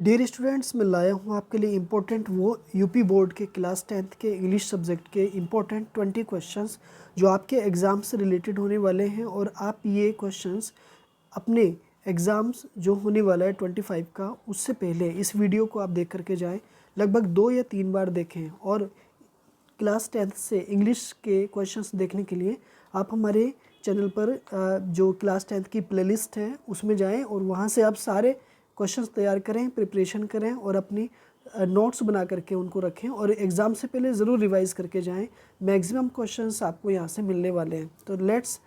Dear students, मैं लाया हूँ आपके लिए इम्पोर्टेंट वो यूपी बोर्ड के क्लास 10th के इंग्लिश सब्जेक्ट के इम्पोर्टेंट 20 क्वेश्चंस जो आपके एग्ज़ाम से रिलेटेड होने वाले हैं। और आप ये क्वेश्चंस अपने एग्ज़ाम्स जो होने वाला है 25 का, उससे पहले इस वीडियो को आप देख करके जाएं। लगभग 2 या 3 बार देखें। और क्लास 10th से इंग्लिश के क्वेश्चंस देखने के लिए आप हमारे चैनल पर जो क्लास 10th की प्लेलिस्ट है उसमें जाएं और वहां से आप सारे क्वेश्चंस तैयार करें, प्रिपरेशन करें और अपनी नोट्स बना करके उनको रखें और एग्ज़ाम से पहले ज़रूर रिवाइज़ करके जाएं। मैक्सिमम क्वेश्चंस आपको यहाँ से मिलने वाले हैं। तो लेट्स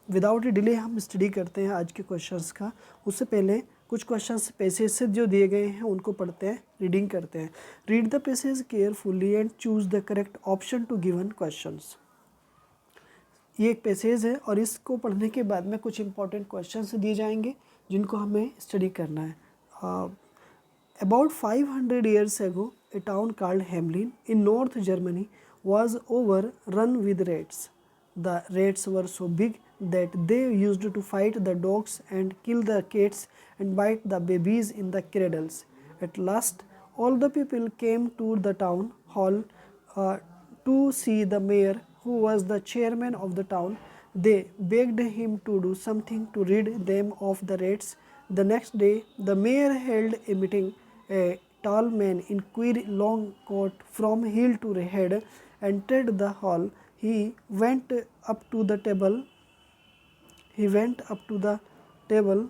विदाउट डिले हम स्टडी करते हैं आज के क्वेश्चंस का। उससे पहले कुछ क्वेश्चंस पैसेज से जो दिए गए हैं उनको पढ़ते हैं, रीडिंग करते हैं। Read the passage carefully and choose the correct option to given questions. ये एक पैसेज है और इसको पढ़ने के बाद में कुछ इंपॉर्टेंट क्वेश्चंस दिए जाएंगे जिनको हमें स्टडी करना है। About 500 years ago, a town called Hamelin in North Germany was overrun with rats. The rats were so big that they used to fight the dogs and kill the cats and bite the babies in the cradles. At last, all the people came to the town hall to see the mayor, who was the chairman of the town. They begged him to do something to rid them of the rats. The next day, the mayor held a meeting. A tall man in queer long coat from heel to head entered the hall. He went up to the table. He went up to the table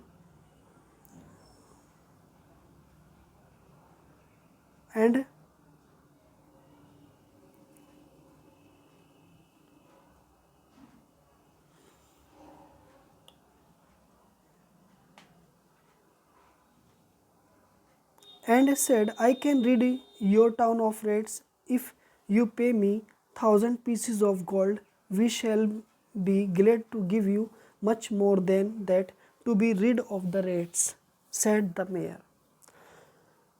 and said, "I can rid your town of rats if you pay me 1,000 pieces of gold. We shall be glad to give you much more than that to be rid of the rats," said the mayor.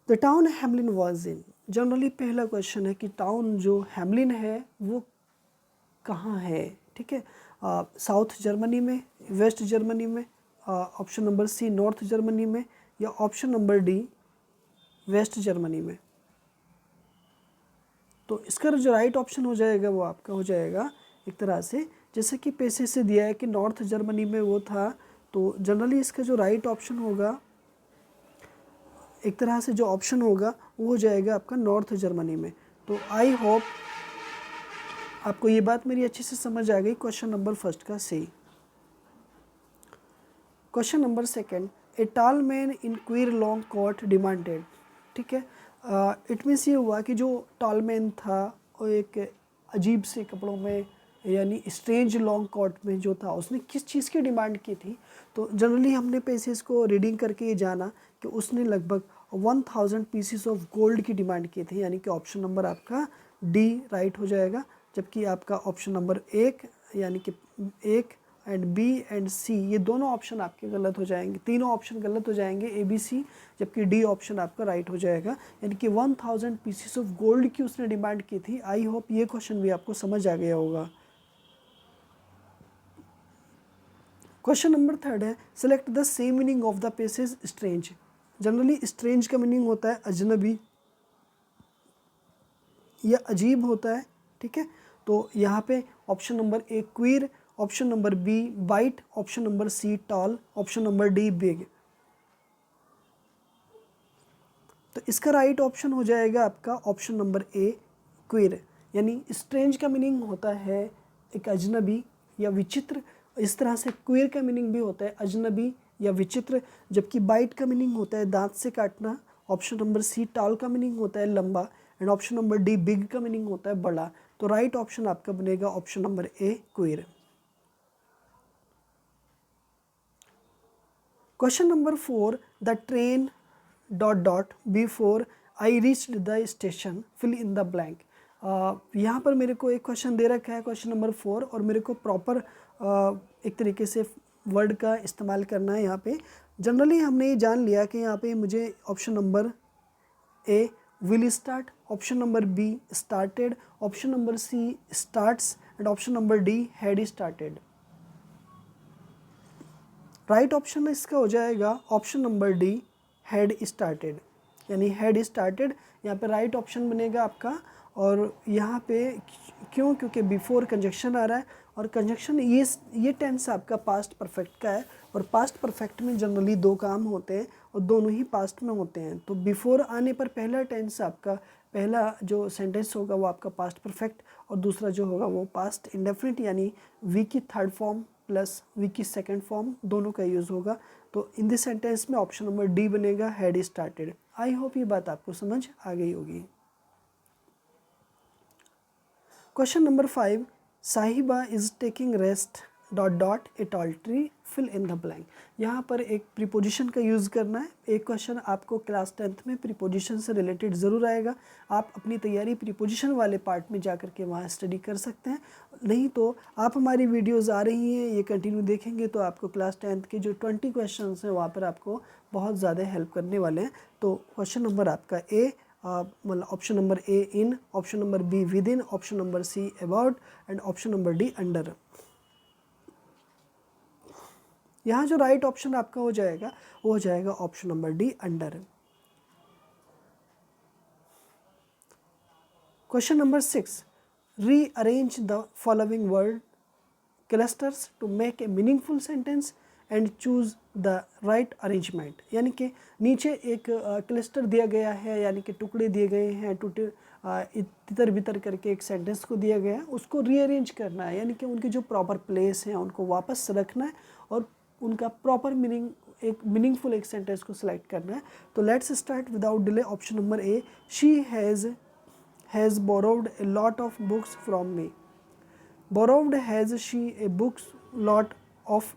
The town Hamelin was in. Generally पहला question है कि town जो Hamelin है वो कहाँ है। ठीक है, साउथ जर्मनी में, वेस्ट जर्मनी में, option number C north Germany में, या option number D west Germany में। तो इसका जो राइट ऑप्शन हो जाएगा वो आपका हो जाएगा एक तरह से, जैसे कि पैसे से दिया है कि नॉर्थ जर्मनी में वो था, तो जनरली इसका जो राइट ऑप्शन होगा एक तरह से जो ऑप्शन होगा वो हो जाएगा आपका नॉर्थ जर्मनी में। तो आई होप आपको ये बात मेरी अच्छे से समझ आ गई। क्वेश्चन नंबर फर्स्ट का सही। Question number second, a tall man in queer long coat demanded. ठीक है, इट मीन्स ये हुआ कि जो टॉल मैन था वो एक अजीब से कपड़ों में यानी स्ट्रेंज लॉन्ग कोट में जो था उसने किस चीज़ की डिमांड की थी। तो जनरली हमने पैसेज को रीडिंग करके ये जाना कि उसने लगभग 1000 पीसीस ऑफ गोल्ड की डिमांड की थी, यानी कि ऑप्शन नंबर आपका डी राइट हो जाएगा। जबकि आपका ऑप्शन नंबर एक यानी कि एक एंड बी एंड सी ये दोनों ऑप्शन आपके गलत हो जाएंगे, तीनों ऑप्शन गलत हो जाएंगे ए बी सी, जबकि डी ऑप्शन आपका राइट हो जाएगा। यानी कि 1000 पीसीस ऑफ गोल्ड की उसने डिमांड की थी। आई होप ये क्वेश्चन भी आपको समझ आ गया होगा। क्वेश्चन नंबर थर्ड है, select the same meaning of the passage strange. Generally strange का मीनिंग होता है अजनबी या अजीब होता है। ठीक है, तो यहाँ पे option number A queer, option number B white, option number C tall, option number D big. तो इसका राइट ऑप्शन हो जाएगा आपका ऑप्शन नंबर ए क्वीर। यानी स्ट्रेंज का मीनिंग होता है एक अजनबी या विचित्र, इस तरह से क्वीर का मीनिंग भी होता है अजनबी या विचित्र, जबकि बाइट का मीनिंग होता है दांत से काटना, ऑप्शन नंबर सी टॉल का मीनिंग होता है लंबा, and option number D big का मीनिंग होता है बड़ा। तो राइट ऑप्शन आपका बनेगा option number A queer. Question number 4, the train dot dot before I reached the station fill in the blank. यहाँ पर मेरे को एक क्वेश्चन दे रखा है क्वेश्चन नंबर 4 और मेरे को प्रॉपर एक तरीके से वर्ड का इस्तेमाल करना है। यहाँ पे जनरली हमने ये जान लिया कि यहाँ पे मुझे option number A will start, option number B started, option number C starts and option number D had started. Right option इसका हो जाएगा option number D had started, यानी हैड स्टार्टेड यहाँ पे राइट ऑप्शन बनेगा आपका। और यहाँ पे क्यों, क्योंकि बिफोर कंजक्शन आ रहा है और कंजक्शन ये टेंस आपका पास्ट परफेक्ट का है और पास्ट परफेक्ट में जनरली दो काम होते हैं और दोनों ही पास्ट में होते हैं। तो बिफोर आने पर पहला टेंस आपका, पहला जो सेंटेंस होगा वो आपका पास्ट परफेक्ट और दूसरा जो होगा वो पास्ट इंडेफिनिट, यानी वी की थर्ड फॉर्म प्लस वी की सेकेंड फॉर्म दोनों का यूज़ होगा। तो इन दिस सेंटेंस में ऑप्शन नंबर डी बनेगा, हैड स्टार्टेड। आई होप ये बात आपको समझ आ गई होगी। Question number 5, Sahiba is taking rest dot dot a tall tree fill in the blank. यहाँ पर एक प्रीपोजिशन का यूज़ करना है। एक क्वेश्चन आपको क्लास 10th में प्रीपोजिशन से रिलेटेड ज़रूर आएगा। आप अपनी तैयारी प्रीपोजिशन वाले पार्ट में जा कर के वहाँ स्टडी कर सकते हैं, नहीं तो आप हमारी वीडियोस आ रही हैं ये कंटिन्यू देखेंगे तो आपको क्लास 10th के जो 20 क्वेश्चन हैं वहाँ पर आपको बहुत ज़्यादा हेल्प करने वाले हैं। तो क्वेश्चन नंबर आपका ए, मतलब option number A in, option number be with in, option number see about and option number D under. यहाँ जो राइट ऑप्शन आपका हो जाएगा वो हो जाएगा option number D under. Question number 6, rearrange the following word clusters to make a meaningful sentence and choose the right arrangement. यानी कि नीचे एक क्लस्टर दिया गया है, यानी कि टुकड़े दिए गए हैं, तितर बितर करके एक सेंटेंस को दिया गया है, उसको रीअरेंज करना है, यानी कि उनके जो प्रॉपर प्लेस हैं उनको वापस रखना है और उनका प्रॉपर मीनिंग, एक मीनिंगफुल एक सेंटेंस को सिलेक्ट करना है। तो let's start without delay. Option number A, she has borrowed a lot of books from me. Borrowed, has she a books lot of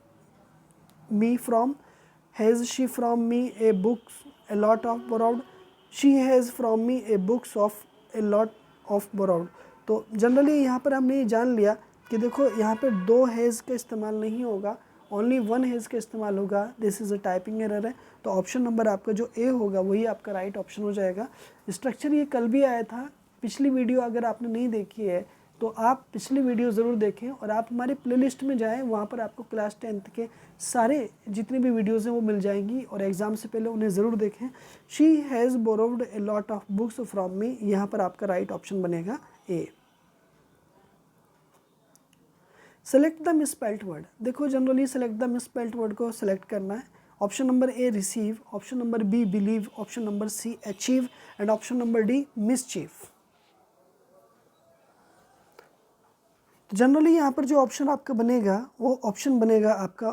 me from? Has she from me a books a lot of borrowed? She has from me a books of a lot of borrowed। तो generally यहाँ पर हमने ये जान लिया कि देखो यहाँ पर दो हैज़ का इस्तेमाल नहीं होगा, ओनली वन हैज़ का इस्तेमाल होगा। This is a typing error है। तो ऑप्शन नंबर आपका जो ए होगा वही आपका राइट ऑप्शन हो जाएगा। स्ट्रक्चर ये कल भी आया था, पिछली वीडियो अगर आपने नहीं देखी है तो आप पिछली वीडियो ज़रूर देखें और आप हमारे प्लेलिस्ट में जाएं, वहाँ पर आपको क्लास 10th के सारे जितने भी वीडियोज़ हैं वो मिल जाएंगी और एग्ज़ाम से पहले उन्हें ज़रूर देखें। She has borrowed a lot of books from me, यहाँ पर आपका राइट ऑप्शन बनेगा A. Select the misspelled word. देखो generally select the misspelled word को सेलेक्ट करना है। Option number A receive, option number B believe, option number C achieve and option number D mischief. Generally यहाँ पर जो option आपका बनेगा वो ऑप्शन बनेगा आपका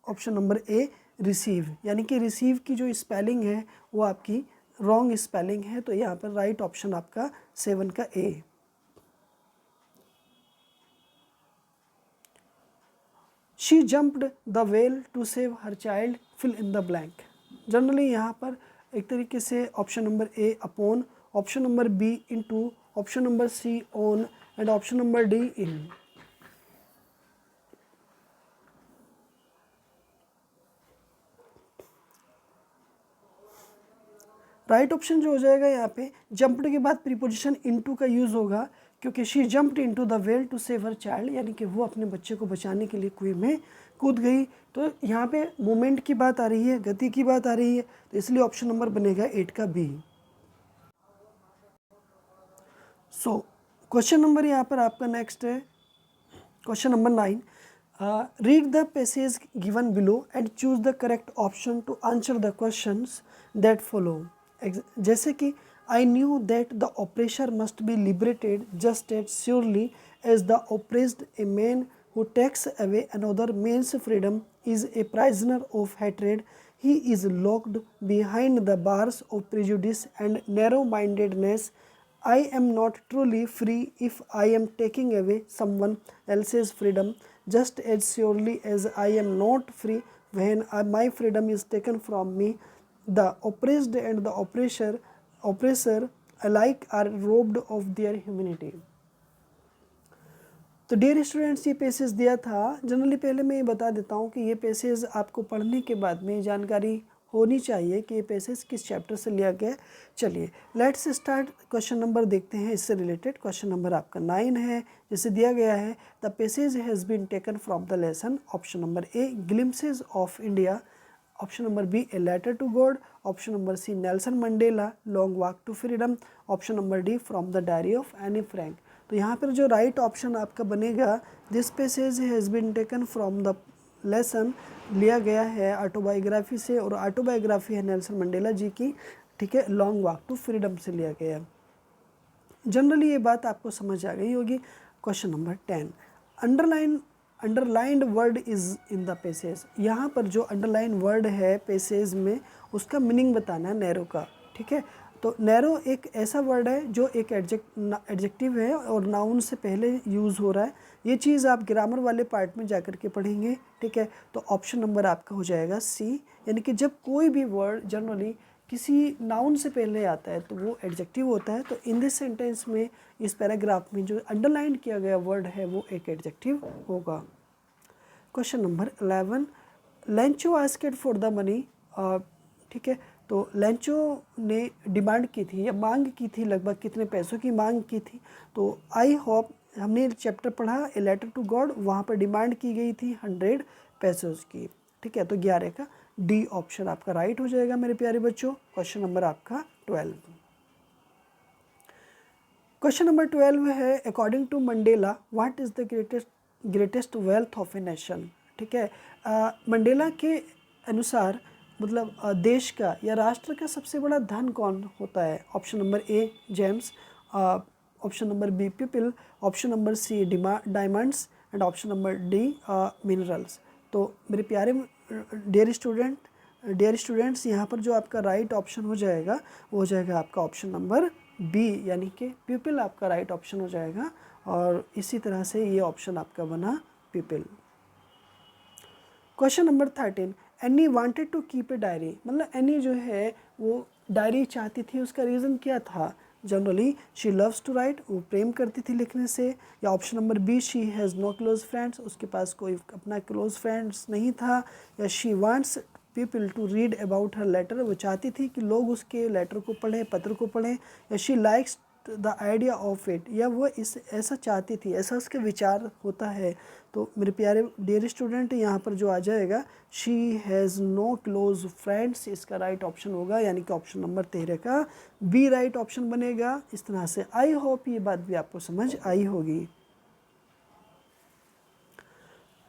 ऑप्शन नंबर ए रिसीव, यानी कि रिसीव की जो स्पेलिंग है वो आपकी रॉन्ग स्पेलिंग है। तो यहाँ पर राइट ऑप्शन आपका 7 का A. She jumped the well to save her child fill in the blank. Generally यहाँ पर एक तरीके से option number A upon, option number B into, option number C on and option number D in. Right option जो हो जाएगा यहाँ पे, जंप्ड के बाद प्रीपोजिशन इनटू का यूज़ होगा क्योंकि she jumped into the well to save her child, यानी कि वो अपने बच्चे को बचाने के लिए कुएं में कूद गई। तो यहाँ पे मोमेंट की बात आ रही है, गति की बात आ रही है, तो इसलिए ऑप्शन नंबर बनेगा 8 का बी। सो क्वेश्चन नंबर यहाँ पर आपका नेक्स्ट है question number 9। Read the passage given below and choose the correct option to answer the questions that follow. जैसे कि I knew that the oppressor must be liberated just as surely as the oppressed. A man who takes away another man's freedom is a prisoner of hatred. He is locked behind the bars of prejudice and narrow-mindedness. I am not truly free if I am taking away someone else's freedom, just as surely as I am not free when my freedom is taken from me. The oppressed and the oppressor alike are robbed of their humanity. तो dear students, ये passage दिया था। Generally पहले मैं ये बता देता हूँ कि ये पैसेज आपको पढ़ने के बाद में जानकारी होनी चाहिए कि ये पैसेज किस चैप्टर से लिया गया। चलिए लेट्स स्टार्ट। क्वेश्चन नंबर देखते हैं इससे रिलेटेड। क्वेश्चन नंबर आपका 9 है, जिसे दिया गया है the passage has been taken from the lesson. Option number A glimpses of India, option number B a letter to God, option number C Nelson Mandela long walk to freedom, option number D from the diary of Anne Frank. तो यहाँ पर जो right option आपका बनेगा, this passage has been taken from the lesson, लिया गया है autobiography से, और ऑटोबायोग्राफी है नेल्सन मंडेला जी की, ठीक है, लॉन्ग वॉक टू फ्रीडम से लिया गया। जनरली ये बात आपको समझ आ गई होगी। Question number 10, underlined word is in the passage. यहाँ पर जो अंडरलाइन वर्ड है पैसेज में, उसका मीनिंग बताना है नैरो का, ठीक है। तो नैरो एक ऐसा वर्ड है जो एक एडजेक्टिव है और नाउन से पहले यूज़ हो रहा है। ये चीज़ आप ग्रामर वाले पार्ट में जाकर के पढ़ेंगे, ठीक है। तो ऑप्शन नंबर आपका हो जाएगा सी, यानी कि जब कोई भी वर्ड जनरली किसी नाउन से पहले आता है तो वो एडजेक्टिव होता है। तो इन दिस सेंटेंस में, इस पैराग्राफ में जो अंडरलाइन किया गया वर्ड है वो एक एडजेक्टिव होगा। Question number 11, Lencho asked for the money, ठीक है। तो लेंचो ने डिमांड की थी या मांग की थी, लगभग कितने पैसों की मांग की थी। तो आई होप, हमने चैप्टर पढ़ा ए लेटर टू गॉड, वहाँ पर डिमांड की गई थी 100 पैसों की, ठीक है। तो 11 का डी ऑप्शन आपका राइट हो जाएगा मेरे प्यारे बच्चों। क्वेश्चन नंबर आपका 12। क्वेश्चन नंबर 12 है, according to Mandela what is the greatest wealth of a nation, ठीक है। मंडेला के अनुसार मतलब देश का या राष्ट्र का सबसे बड़ा धन कौन होता है। Option number A gems, option number B people, option number C diamonds, and option number D minerals. तो मेरे प्यारे डियर स्टूडेंट्स, यहाँ पर जो आपका राइट ऑप्शन हो जाएगा वो हो जाएगा आपका ऑप्शन नंबर बी, यानी कि पीपल आपका राइट ऑप्शन हो जाएगा। और इसी तरह से ये ऑप्शन आपका बना people. Question number 13, Anne wanted to keep a diary, मतलब एनी जो है वो डायरी चाहती थी, उसका रीज़न क्या था। Generally she loves to write, वो प्रेम करती थी लिखने से। या option number B she has no close friends, उसके पास कोई अपना क्लोज फ्रेंड्स नहीं था। या she wants people to read about her letter, वो चाहती थी कि लोग उसके लेटर को पढ़ें, पत्र को पढ़ें। या she likes the idea of it, या वो ऐसा चाहती थी, ऐसा उसके विचार होता है। तो मेरे प्यारे डियर स्टूडेंट, यहाँ पर जो आ जाएगा she has no close friends, इसका राइट ऑप्शन होगा, यानी कि ऑप्शन नंबर 13 का बी राइट ऑप्शन बनेगा। इस तरह से आई होप ये बात भी आपको समझ आई होगी।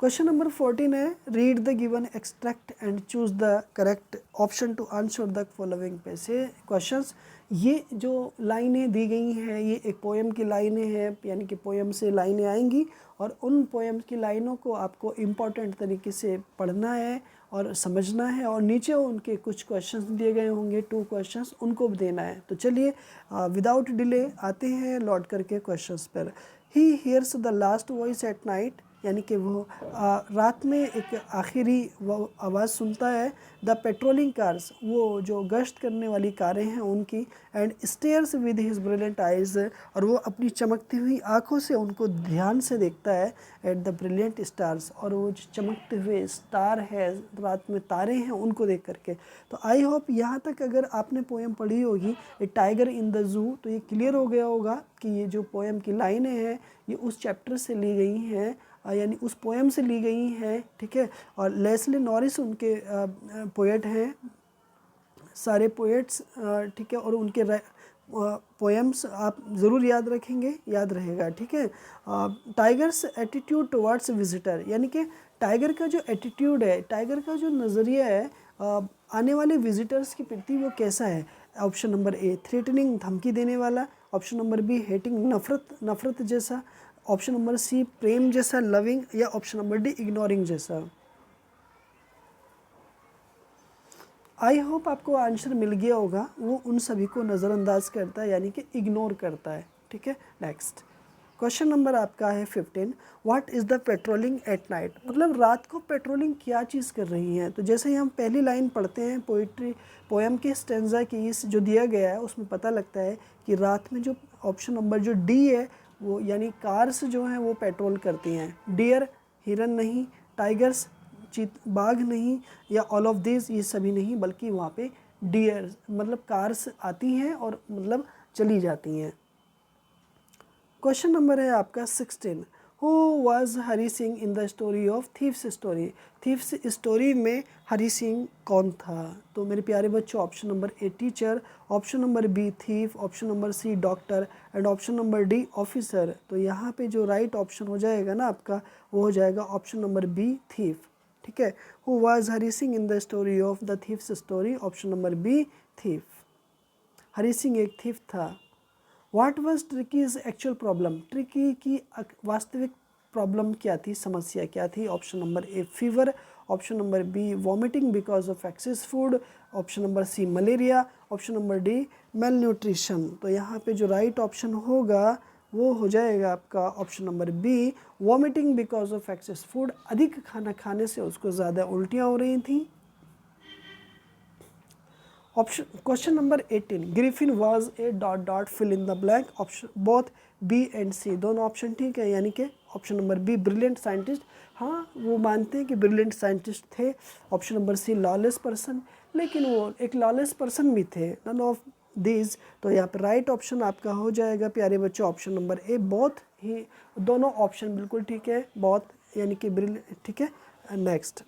क्वेश्चन नंबर 14 है, read the given extract and choose the correct option to answer the following passage questions. ये जो लाइनें दी गई हैं ये एक पोएम की लाइनें हैं, यानी कि पोएम से लाइनें आएंगी और उन पोएम की लाइनों को आपको इम्पॉर्टेंट तरीके से पढ़ना है और समझना है, और नीचे उनके कुछ क्वेश्चंस दिए गए होंगे, 2 क्वेश्चंस, उनको भी देना है। तो चलिए विदाउट डिले आते हैं लौट करके क्वेश्चंस पर। He hears the last voice at night, यानी कि वो रात में एक आखिरी वो आवाज़ सुनता है। द पेट्रोलिंग कार्स, वो जो गश्त करने वाली कारें हैं उनकी। And stairs with his brilliant eyes, और वो अपनी चमकती हुई आँखों से उनको ध्यान से देखता है। एट द ब्रिलियंट स्टार्स, और वो जो चमकते हुए स्टार है, रात में तारे हैं, उनको देख करके। तो आई होप यहाँ तक अगर आपने पोएम पढ़ी होगी ए टाइगर इन द जू, तो ये क्लियर हो गया होगा कि ये जो पोएम की लाइनें हैं ये उस चैप्टर से ली गई हैं, यानी उस पोएम से ली गई हैं, ठीक है। और लेस्ली नॉरिस उनके पोएट हैं, सारे पोएट्स, ठीक है। और उनके पोएम्स आप ज़रूर याद रखेंगे, याद रहेगा, ठीक है। टाइगर्स एटीट्यूड टुवर्ड्स विजिटर, यानी कि टाइगर का जो एटीट्यूड है, टाइगर का जो नज़रिया है आने वाले विजिटर्स के प्रति वो कैसा है। ऑप्शन नंबर ए थ्रेटनिंग, धमकी देने वाला। ऑप्शन नंबर बी हेटिंग, नफ़रत जैसा। ऑप्शन नंबर सी प्रेम जैसा, लविंग। या ऑप्शन नंबर डी इग्नोरिंग जैसा। आई होप आपको आंसर मिल गया होगा। वो उन सभी को नज़रअंदाज करता है, यानी कि इग्नोर करता है, ठीक है। नेक्स्ट क्वेश्चन नंबर आपका है 15, what is the patrolling at night, मतलब रात को पेट्रोलिंग क्या चीज़ कर रही है। तो जैसे ही हम पहली लाइन पढ़ते हैं पोएम के स्टेंजा की, इस जो दिया गया है उसमें पता लगता है कि रात में जो ऑप्शन नंबर जो डी है वो, यानी कार्स जो हैं वो पेट्रोल करती हैं। डियर हिरन नहीं, टाइगर्स बाघ नहीं, या ऑल ऑफ दिस ये सभी नहीं, बल्कि वहाँ पे डियर मतलब कार्स आती हैं और मतलब चली जाती हैं। क्वेश्चन नंबर है आपका 16, who was Hari Singh in the story of thieves story, thieves story में हरी सिंह कौन था? तो मेरे प्यारे बच्चों, option number A teacher, option number B thief, option number C doctor and option number D officer. तो यहाँ पे जो राइट ऑप्शन हो जाएगा ना आपका, वो हो जाएगा ऑप्शन नंबर बी थीफ। ठीक है, who was Hari Singh in the story of the thieves story, option number B thief. Hari Singh एक थीफ था। What was Tricki's actual problem, Tricki की वास्तविक प्रॉब्लम क्या थी, समस्या क्या थी? Option number A fever, option number B vomiting because of excess food, option number C malaria, option number D malnutrition. तो यहाँ पे जो राइट ऑप्शन होगा वो हो जाएगा आपका option number B vomiting because of excess food. अधिक खाना खाने से उसको ज़्यादा उल्टियाँ हो रही थी। Option question number 18, Griffin was a dot dot fill in the blank, option both B and C, दोनों ऑप्शन ठीक है, यानी कि option number B brilliant scientist, हाँ वो मानते हैं कि ब्रिलियंट साइंटिस्ट थे। Option number C lawless person, लेकिन वो एक लॉलेस पर्सन भी थे, नन ऑफ दीज। तो यहाँ पर राइट ऑप्शन आपका हो जाएगा प्यारे बच्चों ऑप्शन नंबर ए बोथ ही, दोनों ऑप्शन बिल्कुल ठीक है, बोथ यानी कि ब्रिलियंट। ठीक है, नेक्स्ट,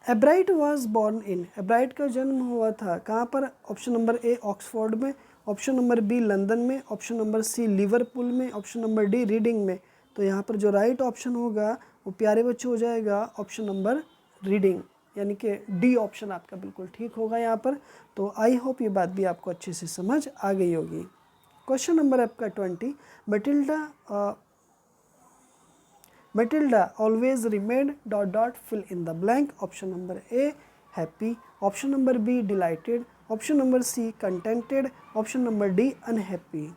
एब्राइट वॉज बॉर्न इन, एब्राइट का जन्म हुआ था कहाँ पर? ऑप्शन नंबर ए ऑक्सफोर्ड में, ऑप्शन नंबर बी लंदन में, ऑप्शन नंबर सी लिवरपूल में, ऑप्शन नंबर डी रीडिंग में। तो यहाँ पर जो राइट ऑप्शन होगा वो प्यारे बच्चे हो जाएगा ऑप्शन नंबर रीडिंग, यानी कि डी ऑप्शन आपका बिल्कुल ठीक होगा यहाँ पर। तो आई होप ये बात भी आपको अच्छे से समझ आ गई होगी। क्वेश्चन नंबर आपका 20, Matilda always remained dot dot fill in the blank. Option number A happy, option number B delighted, option number C contented, option number D unhappy.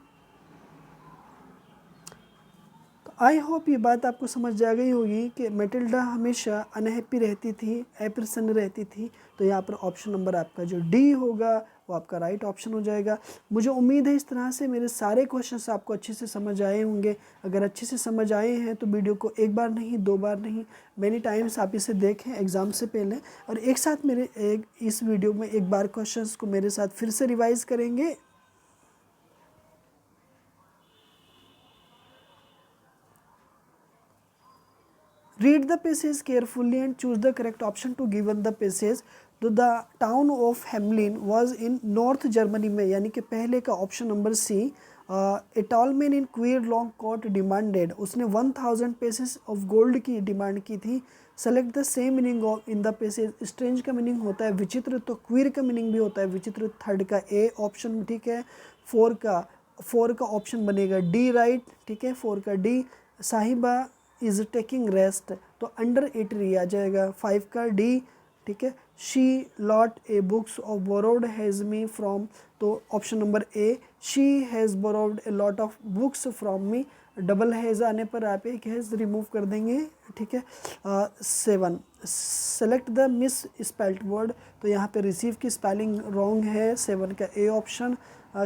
I hope ये बात आपको समझ जा गई होगी कि मैटिल्डा हमेशा अनहैप्पी रहती थी, अप्रसन्न रहती थी। तो यहाँ पर ऑप्शन नंबर आपका जो डी होगा वो आपका राइट ऑप्शन हो जाएगा। मुझे उम्मीद है इस तरह से मेरे सारे क्वेश्चंस आपको अच्छे से समझ आए होंगे। अगर अच्छे से समझ आए हैं तो वीडियो को एक बार नहीं, दो बार नहीं, मैनी टाइम्स आप इसे देखें एग्ज़ाम से पहले, और एक साथ मेरे इस वीडियो में एक बार क्वेश्चंस को मेरे साथ फिर से रिवाइज़ करेंगे। Read the passage carefully and choose the correct option to given the passage. तो the town of Hamelin was in North Germany में, यानी कि पहले का option number C. A tall man in queer long coat demanded, उसने 1000 pieces of gold की demand की थी। Select the same meaning of in the passage, strange का मीनिंग होता है विचित्र, तो क्वीर का मीनिंग भी होता है विचित्र। थर्ड का ए ऑप्शन ठीक है। फोर का ऑप्शन बनेगा डी राइट, ठीक है, 4 का D. Sahiba is taking rest, तो अंडर 8 री आ जाएगा। 5 का डी, ठीक है। She lot a books of borrowed has me from, तो option number A she has borrowed a lot of books from me. Double has आने पर आप एक हैज़ रिमूव कर देंगे, ठीक है। 7, select the miss spelt word, तो यहाँ पे रिसीव की स्पेलिंग रॉन्ग है, 7 का A option.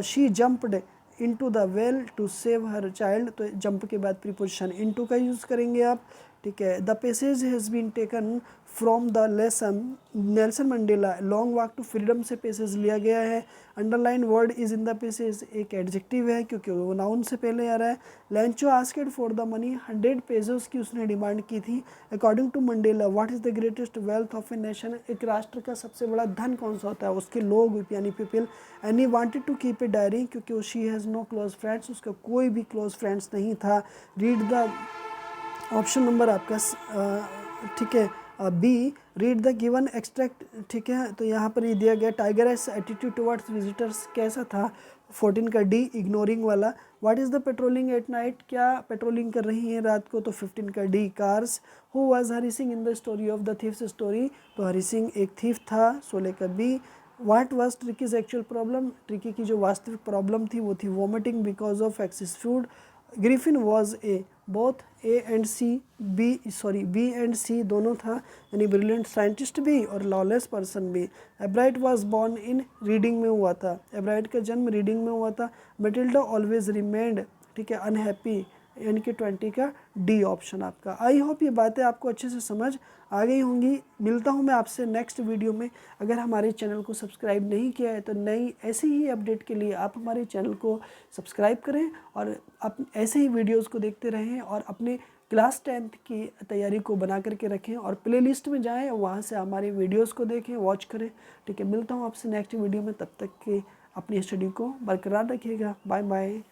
She jumped into the well to save her child, तो जंप के बाद प्रीपोजिशन इनटू का यूज़ करेंगे आप, ठीक है। The passage has been taken from the lesson Nelson Mandela long walk to freedom से पैसेज लिया गया है। Underline word is in the passage एक एडजेक्टिव है क्योंकि वो नाउन से पहले आ रहा है। Lencho asked for the money, 100 pesos की उसने डिमांड की थी। According to Mandela what is the greatest wealth of a nation, एक राष्ट्र का सबसे बड़ा धन कौन सा होता है, उसके लोग यानी people. And he wanted to keep a diary, क्योंकि she has no close friends, उसका कोई भी क्लोज फ्रेंड्स नहीं था। रीड द ऑप्शन नंबर आपका ठीक है B, read the given extract, ठीक है। तो यहाँ पर ये दिया गया टाइगरस एटीट्यूड टुवर्ड्स विजिटर्स कैसा था। 14 का डी इग्नोरिंग वाला। What is the patrolling at night, क्या पेट्रोलिंग कर रही हैं रात को, तो 15 का D cars. Who was Hari Singh in the story of the thieves story, तो हरी सिंह एक थीफ था, 16 का B. What was Tricki's actual problem, Tricki की जो वास्तविक प्रॉब्लम थी वो थी vomiting because of excess food. Griffin was A, both A and C, B and C दोनों था, यानी ब्रिलियंट साइंटिस्ट भी और लॉलेस पर्सन भी। एब्राइट वॉज बॉर्न इन, रीडिंग में हुआ था, एब्राइट का जन्म रीडिंग में हुआ था। मैटिल्डा ऑलवेज रिमेंड, ठीक है, अनहैप्पी, यानी कि 20 का डी ऑप्शन आपका। आई होप ये बातें आपको अच्छे से समझ आ गई होंगी। मिलता हूँ मैं आपसे नेक्स्ट वीडियो में। अगर हमारे चैनल को सब्सक्राइब नहीं किया है तो नई ऐसी ही अपडेट के लिए आप हमारे चैनल को सब्सक्राइब करें और ऐसे ही वीडियोज़ को देखते रहें और अपने क्लास 10th की तैयारी को बना करके रखें और प्लेलिस्ट में जाएं, वहाँ से हमारे वीडियोस को देखें, वॉच करें। ठीक है, मिलता हूँ आपसे नेक्स्ट वीडियो में। तब तक के अपनी स्टडी को बरकरार रखिएगा। Bye bye.